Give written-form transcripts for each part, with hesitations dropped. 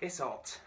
It's hot.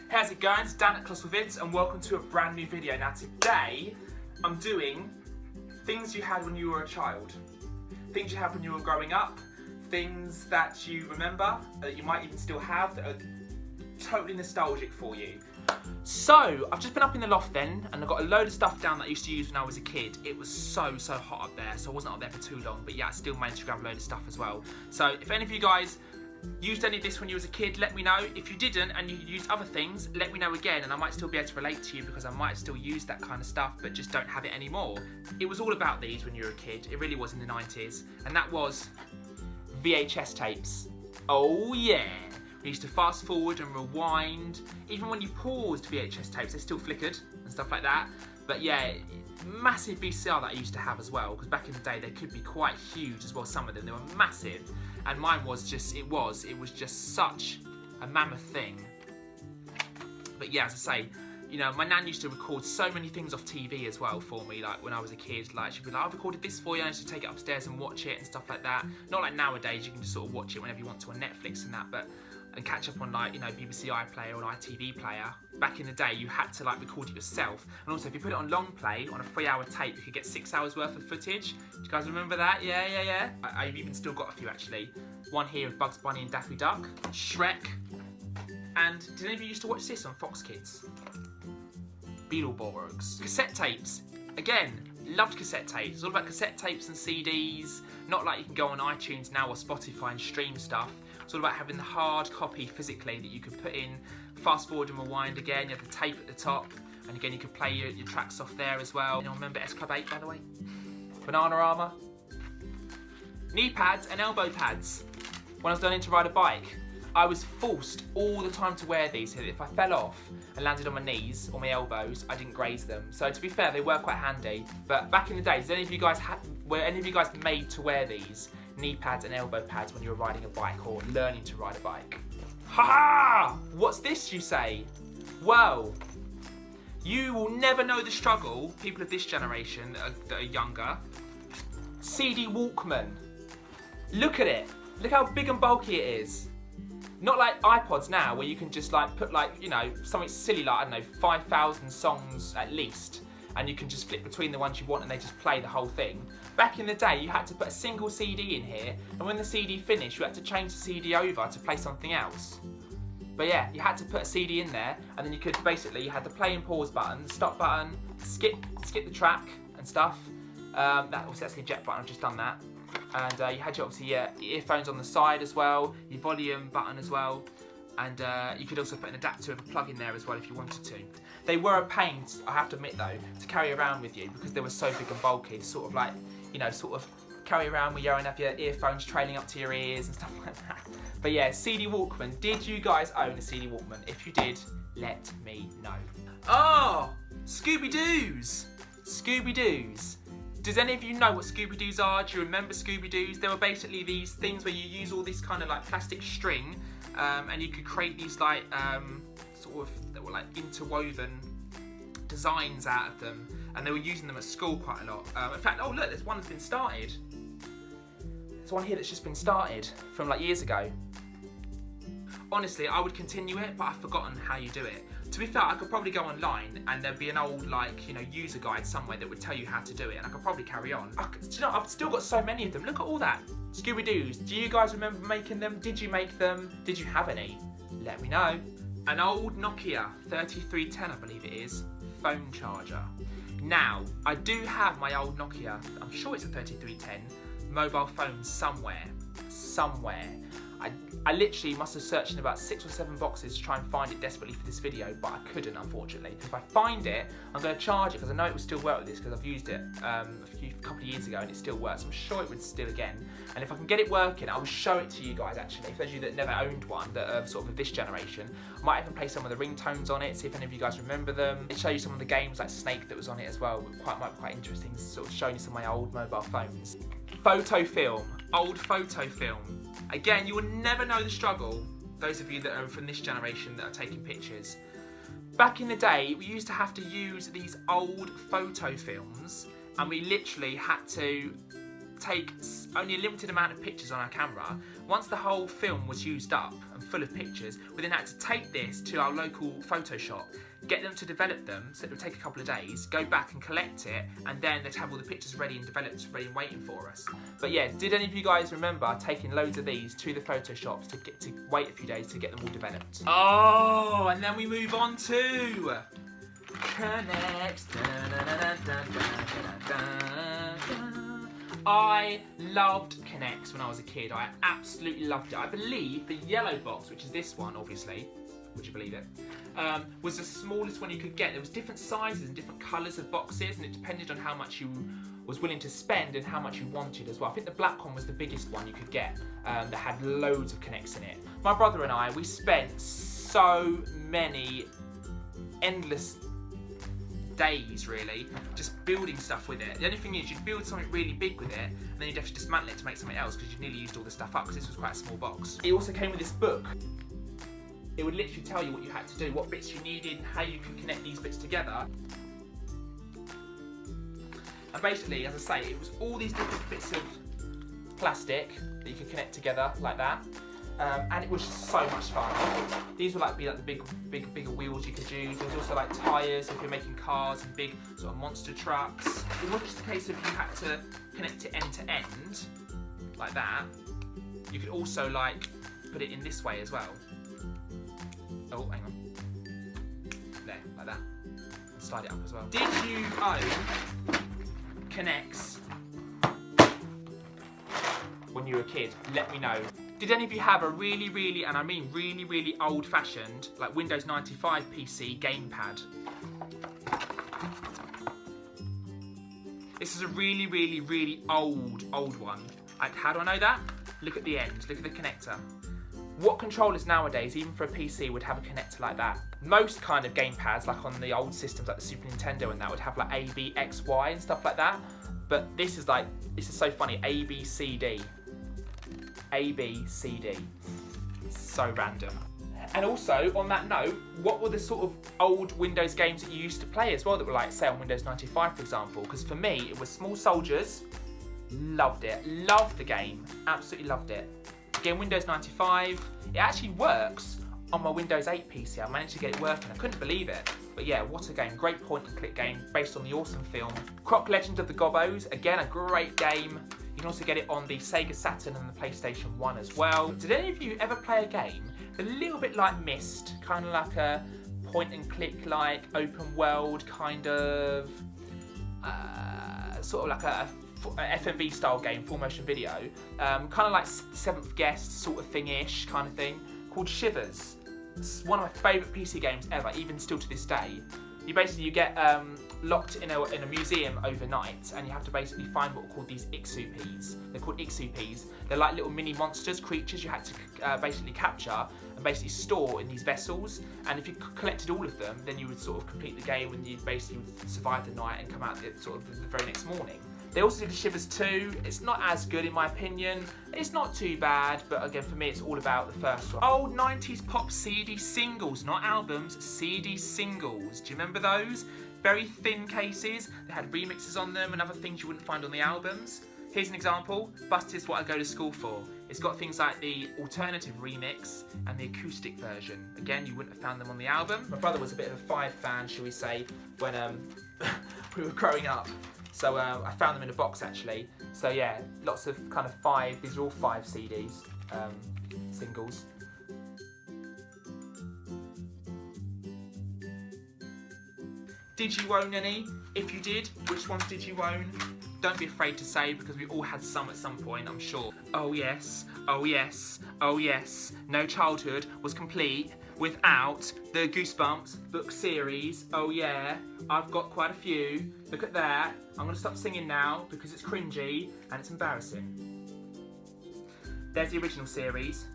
How's it going? It's Dan at Colossal Vids and welcome to a brand new video. Now today I'm doing things you had when you were a child. Things you had when you were growing up. Things that you remember, that you might even still have, that are totally nostalgic for you. So, I've just been up in the loft then, and I've got a load of stuff down that I used to use when I was a kid. It was so hot up there, so I wasn't up there for too long, but yeah, I still managed to grab a load of stuff as well. So, if any of you guys used any of this when you was a kid, let me know. If you didn't and you used other things, let me know again, and I might still be able to relate to you because I might still use that kind of stuff, but just don't have it anymore. It was all about these when you were a kid. It really was in the 90s, and that was VHS tapes. Oh yeah. We used to fast forward and rewind. Even when you paused VHS tapes, they still flickered and stuff like that. But yeah, massive VCR that I used to have as well, because back in the day they could be quite huge as well, some of them. They were massive. And mine was just, it was just such a mammoth thing. But yeah, as I say, you know, my nan used to record so many things off TV as well for me, like when I was a kid. Like, she'd be like, I've recorded this for you, and I used to take it upstairs and watch it and stuff like that. Not like nowadays, you can just sort of watch it whenever you want to on Netflix and that, but and catch up on, like, you know, BBC iPlayer or ITV player. Back in the day, you had to like record it yourself. And also, if you put it on long play, on a 3-hour tape, you could get 6 hours worth of footage. Do you guys remember that? Yeah. I've even still got a few actually. One here of Bugs Bunny and Daffy Duck, Shrek, and did any of you used to watch this on Fox Kids? Beetleborgs. Cassette tapes. Again, loved cassette tapes. It's all about cassette tapes and CDs. Not like you can go on iTunes now or Spotify and stream stuff. It's all about having the hard copy physically that you could put in, fast forward and rewind again. You had the tape at the top, and again you could play your tracks off there as well. Anyone remember S Club 8, by the way? Bananarama. Knee pads and elbow pads. When I was learning to ride a bike, I was forced all the time to wear these so that if I fell off and landed on my knees or my elbows, I didn't graze them. So to be fair, they were quite handy. But back in the day, were any of you guys made to wear these knee pads and elbow pads when you were riding a bike or learning to ride a bike? Ha ha! What's this, you say? Well, you will never know the struggle, people of this generation that are younger. CD Walkman. Look at it. Look how big and bulky it is. Not like iPods now, where you can just like put like, you know, something silly like, I don't know, 5,000 songs at least, and you can just flip between the ones you want and they just play the whole thing. Back in the day, you had to put a single CD in here, and when the CD finished, you had to change the CD over to play something else. But yeah, you had to put a CD in there, and then you could basically, you had the play and pause button, the stop button, skip the track and stuff. That's the eject button, I've just done that. And you had your earphones on the side as well, your volume button as well, and you could also put an adapter of a plug in there as well if you wanted to. They were a pain, I have to admit though, to carry around with you because they were so big and bulky, to sort of like, you know, sort of carry around with you and have your earphones trailing up to your ears and stuff like that. But yeah, CD Walkman. Did you guys own a CD Walkman? If you did, let me know. Oh, Scooby-Doos. Scooby-Doos. Does any of you know what Scooby-Doos are? Do you remember Scooby-Doos? They were basically these things where you use all this kind of like plastic string and you could create these like sort of, that were like interwoven designs out of them, and they were using them at school quite a lot. In fact, oh look, there's one that's been started. There's one here that's just been started from like years ago. Honestly, I would continue it, but I've forgotten how you do it. To be fair, I could probably go online and there'd be an old, like, you know, user guide somewhere that would tell you how to do it, and I could probably carry on. Do you know, I've still got so many of them. Look at all that. Scooby-Doos. Do you guys remember making them? Did you make them? Did you have any? Let me know. An old Nokia 3310, I believe it is, phone charger. Now, I do have my old Nokia, I'm sure it's a 3310, mobile phone somewhere. I literally must have searched in about 6 or 7 boxes to try and find it desperately for this video, but I couldn't, unfortunately. If I find it, I'm going to charge it because I know it will still work with this because I've used it a couple of years ago and it still works. I'm sure it would still again. And if I can get it working, I will show it to you guys actually. For those of you that never owned one, that are sort of this generation, I might even play some of the ringtones on it, see if any of you guys remember them. I'll show you some of the games like Snake that was on it as well. Might be quite interesting, sort of showing you some of my old mobile phones. Photo film, old photo film. Again, you will never know the struggle, those of you that are from this generation that are taking pictures. Back in the day, we used to have to use these old photo films, and we literally had to take only a limited amount of pictures on our camera. Once the whole film was used up and full of pictures, we then had to take this to our local photo shop, get them to develop them, so it would take a couple of days, go back and collect it, and then they'd have all the pictures ready and developed, ready and waiting for us. But yeah, did any of you guys remember taking loads of these to the photo shops to wait a few days to get them all developed? Oh, and then we move on to Connects. I loved Connects when I was a kid. I absolutely loved it. I believe the yellow box, which is this one, obviously, would you believe it, was the smallest one you could get. There was different sizes and different colours of boxes, and it depended on how much you was willing to spend and how much you wanted as well. I think the black one was the biggest one you could get, that had loads of Connects in it. My brother and I, we spent so many endless days really just building stuff with it. The only thing is you'd build something really big with it and then you'd have to dismantle it to make something else because you'd nearly used all the stuff up because this was quite a small box. It also came with this book. It would literally tell you what you had to do, what bits you needed and how you could connect these bits together. And basically, as I say, it was all these different bits of plastic that you could connect together like that. And it was just so much fun. These would be like the bigger wheels you could use. There was also like tyres if you're making cars and big sort of monster trucks. It wasn't just a case of you had to connect it end to end like that. You could also like put it in this way as well. Oh, hang on. There, like that. And slide it up as well. Did you own Connects when you were a kid? Let me know. Did any of you have a really, and I mean really old-fashioned, like Windows 95 PC gamepad? This is a really old one. How do I know that? Look at the end, look at the connector. What controllers nowadays, even for a PC, would have a connector like that? Most kind of gamepads, like on the old systems like the Super Nintendo and that, would have like A, B, X, Y and stuff like that. But this is so funny, A, B, C, D. A, B, C, D. So random. And also, on that note, what were the sort of old Windows games that you used to play as well that were like, say, on Windows 95, for example? Because for me, it was Small Soldiers. Loved it. Loved the game. Absolutely loved it. Again, Windows 95. It actually works on my Windows 8 PC. I managed to get it working. I couldn't believe it. But yeah, what a game. Great point-and-click game based on the awesome film. Croc Legend of the Gobbos. Again, a great game. You can also get it on the Sega Saturn and the PlayStation 1 as well. Did any of you ever play a game a little bit like Myst, kind of like a point-and-click, like open world kind of, sort of like a FMV style game, full motion video, kind of like Seventh Guest sort of thing-ish kind of thing, called Shivers. It's one of my favourite PC games ever, even still to this day. You get locked in a museum overnight, and you have to basically find what are called these Ixupes. They're called Ixupes. They're like little mini monsters, creatures you had to basically capture and basically store in these vessels. And if you collected all of them, then you would sort of complete the game, and you basically would survive the night and come out sort of the very next morning. They also did the Shivers 2. It's not as good in my opinion. It's not too bad, but again for me it's all about the first one. Old 90s pop CD singles, not albums, CD singles. Do you remember those? Very thin cases. They had remixes on them and other things you wouldn't find on the albums. Here's an example. Busted What I Go to School For. It's got things like the alternative remix and the acoustic version. Again, you wouldn't have found them on the album. My brother was a bit of a Five fan, shall we say, when we were growing up. So I found them in a box actually. So yeah, lots of kind of Five, these are all Five CDs, singles. Did you own any? If you did, which ones did you own? Don't be afraid to say, because we all had some at some point, I'm sure. Oh yes, oh yes, oh yes. No childhood was complete without the Goosebumps book series. Oh yeah, I've got quite a few. Look at that. I'm gonna stop singing now because it's cringy and it's embarrassing. There's the original series.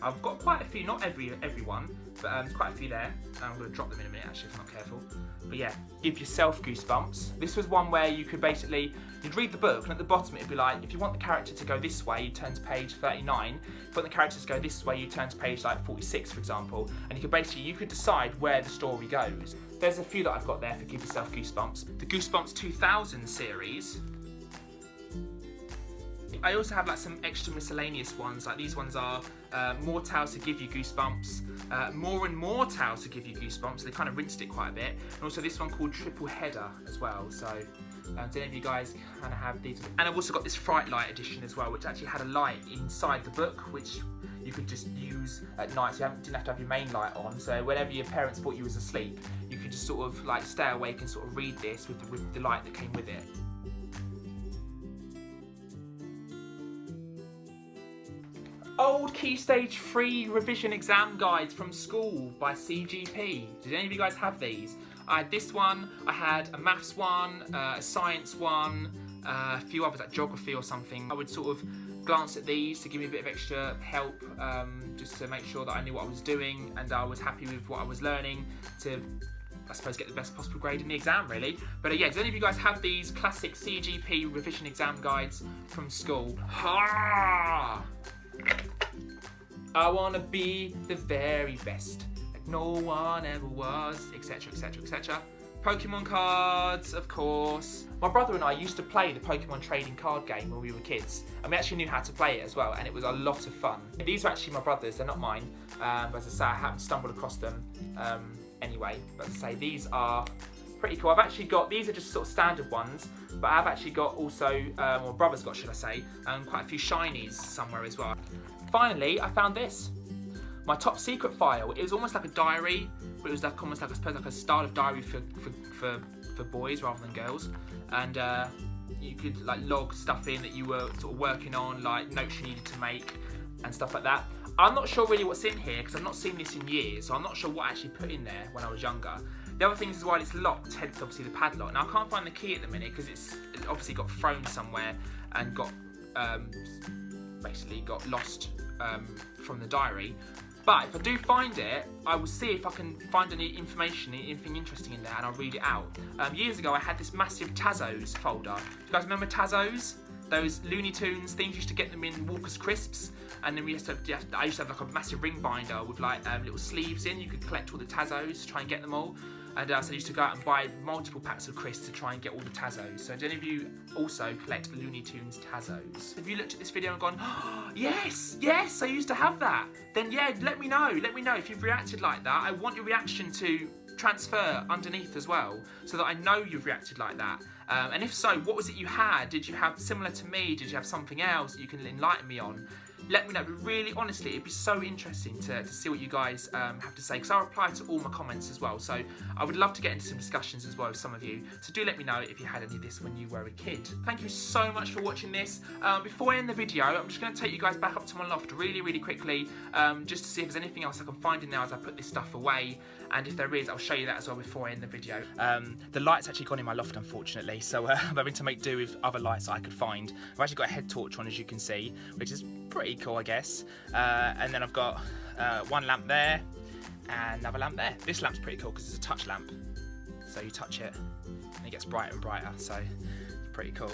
I've got quite a few, not every one, but there's quite a few there. I'm going to drop them in a minute actually if I'm not careful. But yeah, give yourself goosebumps. This was one where you could basically, you'd read the book and at the bottom it'd be like, if you want the character to go this way, you turn to page 39. If you want the character to go this way, you turn to page like 46, for example. And you could basically, you could decide where the story goes. There's a few that I've got there for give yourself goosebumps. The Goosebumps 2000 series. I also have like some extra miscellaneous ones, like these ones are more tales to give you goosebumps, more and more tales to give you goosebumps, so they kind of rinsed it quite a bit, and also this one called Triple Header as well, so do any of you guys kind of have these? And I've also got this Fright Light edition as well, which actually had a light inside the book, which you could just use at night, so you didn't have to have your main light on, so whenever your parents thought you was asleep, you could just sort of like stay awake and sort of read this with the light that came with it. Old Key Stage 3 revision exam guides from school by CGP. Did any of you guys have these? I had this one, I had a maths one, a science one, a few others like geography or something. I would sort of glance at these to give me a bit of extra help, just to make sure that I knew what I was doing and I was happy with what I was learning to, I suppose, get the best possible grade in the exam, really. But yeah, do any of you guys have these classic CGP revision exam guides from school? Ha! I wanna be the very best, like no one ever was, etc, etc, etc. Pokemon cards, of course. My brother and I used to play the Pokemon trading card game when we were kids, and we actually knew how to play it as well, and it was a lot of fun. These are actually my brother's, they're not mine, but as I say, I haven't stumbled across them anyway. But as I say, these are pretty cool. I've actually got, these are just sort of standard ones, but I've actually got also, or brother's got, should I say, quite a few shinies somewhere as well. Finally, I found this. My top secret file. It was almost like a diary, but it was like almost like, I suppose, like a style of diary for boys rather than girls. And you could like log stuff in that you were sort of working on, like notes you needed to make and stuff like that. I'm not sure really what's in here because I've not seen this in years, so I'm not sure what I actually put in there when I was younger. The other thing is, while it's locked, hence obviously the padlock. Now I can't find the key at the minute because it's obviously got thrown somewhere and got basically got lost from the diary. But if I do find it, I will see if I can find any information, anything interesting in there, and I'll read it out. Years ago, I had this massive Tazos folder. Do you guys remember Tazos? Those Looney Tunes things, used to get them in Walker's Crisps, and then I used to have like a massive ring binder with like little sleeves in. You could collect all the Tazos to try and get them all. And so I used to go out and buy multiple packs of crisps to try and get all the Tazos. So do any of you also collect Looney Tunes Tazos? Have you looked at this video and gone, oh, yes, I used to have that? Then yeah, let me know if you've reacted like that. I want your reaction to transfer underneath as well, so that I know you've reacted like that. And if so, what was it you had? Did you have similar to me? Did you have something else that you can enlighten me on? Let me know, but really, honestly, it'd be so interesting to see what you guys have to say, because I reply to all my comments as well, so I would love to get into some discussions as well with some of you, so do let me know if you had any of this when you were a kid. Thank you so much for watching this. Before I end the video, I'm just going to take you guys back up to my loft really quickly, just to see if there's anything else I can find in there as I put this stuff away, and if there is, I'll show you that as well before I end the video. The light's actually gone in my loft, unfortunately, so I'm having to make do with other lights I could find. I've actually got a head torch on, as you can see, which is pretty cool, I guess. And then I've got one lamp there and another lamp there. This lamp's pretty cool because it's a touch lamp, so you touch it and it gets brighter and brighter, so it's pretty cool.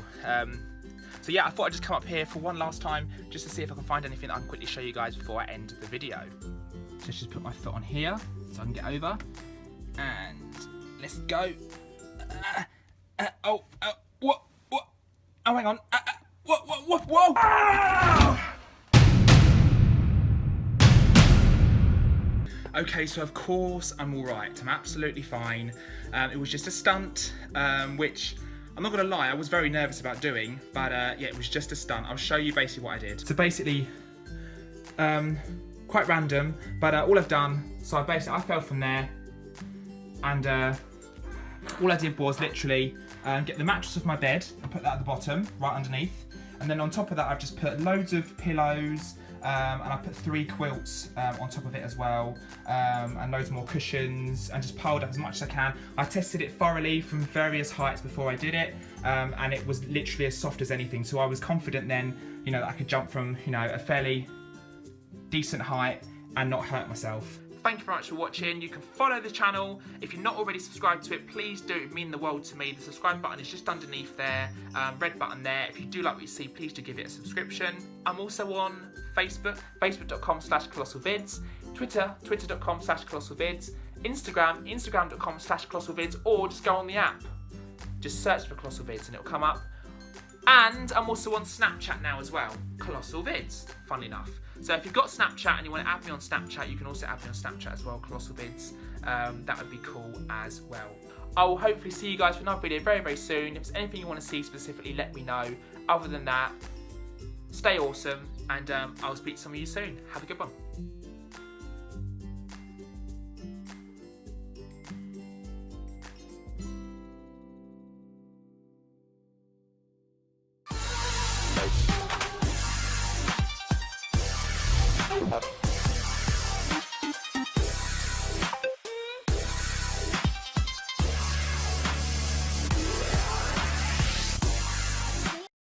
So yeah, I thought I'd just come up here for one last time just to see if I can find anything that I can quickly show you guys before I end the video. So let's just put my foot on here so I can get over, and let's go. Oh, what? Oh, hang on. Whoa! Ah! Okay, so of course I'm all right. I'm absolutely fine. It was just a stunt, which I'm not gonna lie, I was very nervous about doing, but yeah, it was just a stunt. I'll show you basically what I did. So basically, quite random, but all I've done, so I fell from there, and all I did was literally get the mattress off my bed and put that at the bottom, right underneath. And then on top of that, I've just put loads of pillows, and I put 3 quilts on top of it as well, and loads more cushions, and just piled up as much as I can. I tested it thoroughly from various heights before I did it, and it was literally as soft as anything. So I was confident then, you know, that I could jump from, you know, a fairly decent height and not hurt myself. Thank you very much for watching. You can follow the channel. If you're not already subscribed to it, please do. It would mean the world to me. The subscribe button is just underneath there, red button there. If you do like what you see, please do give it a subscription. I'm also on Facebook, facebook.com/colossalvids, Twitter, twitter.com/colossalvids, Instagram, instagram.com/colossalvids, or just go on the app. Just search for Colossal Vids and it'll come up. And I'm also on Snapchat now as well, Colossal Vids, funnily enough. So if you've got Snapchat and you want to add me on Snapchat, you can also add me on Snapchat as well, Colossal Vids. That would be cool as well. I will hopefully see you guys for another video very, very soon. If there's anything you want to see specifically, let me know. Other than that, stay awesome, and I'll speak to some of you soon. Have a good one. Up.